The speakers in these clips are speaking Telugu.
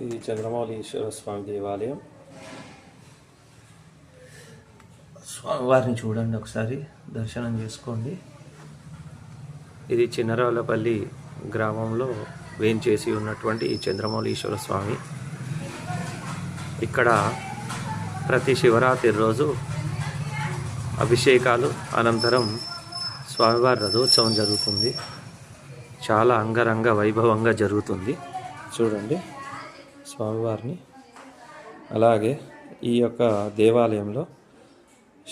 ఇది చంద్రమౌళీశ్వర స్వామి దేవాలయం. స్వామివారిని చూడండి, ఒకసారి దర్శనం చేసుకోండి. ఇది చిన్నరావులపల్లి గ్రామంలో వేంచేసి ఉన్నటువంటి ఈ చంద్రమౌళీశ్వర స్వామి. ఇక్కడ ప్రతి శివరాత్రి రోజు అభిషేకాలు అనంతరం స్వామివారి రథోత్సవం జరుగుతుంది. చాలా అంగరంగ వైభవంగా జరుగుతుంది. చూడండి స్వామివారిని. అలాగే ఈ యొక్క దేవాలయంలో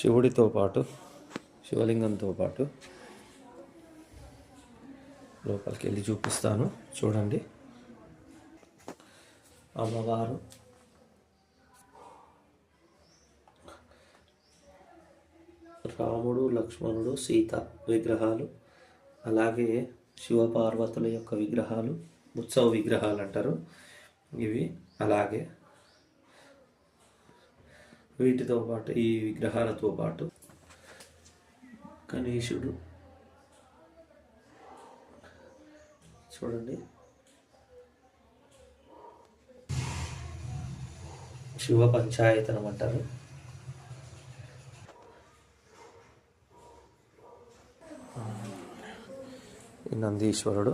శివుడితో పాటు, శివలింగంతో పాటు లోపలికి వెళ్ళి చూపిస్తాను. చూడండి, అమ్మవారు, రాముడు, లక్ష్మణుడు, సీత విగ్రహాలు, అలాగే శివపార్వతుల యొక్క విగ్రహాలు, ఉత్సవ విగ్రహాలు అంటారు ఇవి. అలాగే వీటితో పాటు, ఈ విగ్రహాలతో పాటు గణేశుడు చూడండి, శివ పంచాయతనం అంటారు. నందీశ్వరుడు.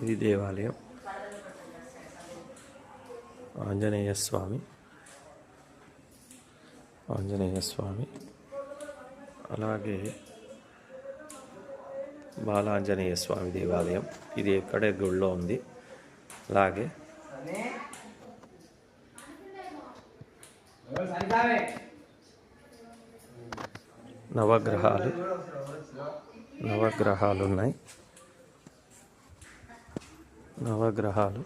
ఇది దేవాలయం. ఆంజనేయ స్వామి, అలాగే బాలాంజనేయ స్వామి దేవాలయం. ఇది ఎక్కడే గుడిలో ఉంది. అలాగే నవగ్రహాలు ఉన్నాయి. నవగ్రహాలు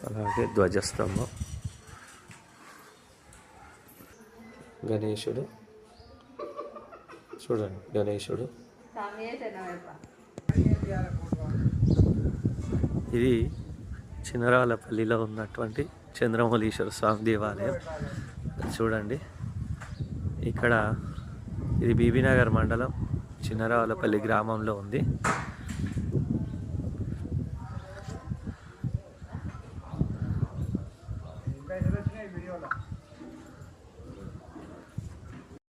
అలాగే ధ్వజస్తంభం, గణేశుడు. చూడండి, గణేశుడు. ఇది చిన్నరావులపల్లిలో ఉన్నటువంటి చంద్రమౌళీశ్వర స్వామి దేవాలయం. చూడండి, ఇక్కడ ఇది బీబీనగర్ మండలం చిన్నరావులపల్లి గ్రామంలో ఉంది.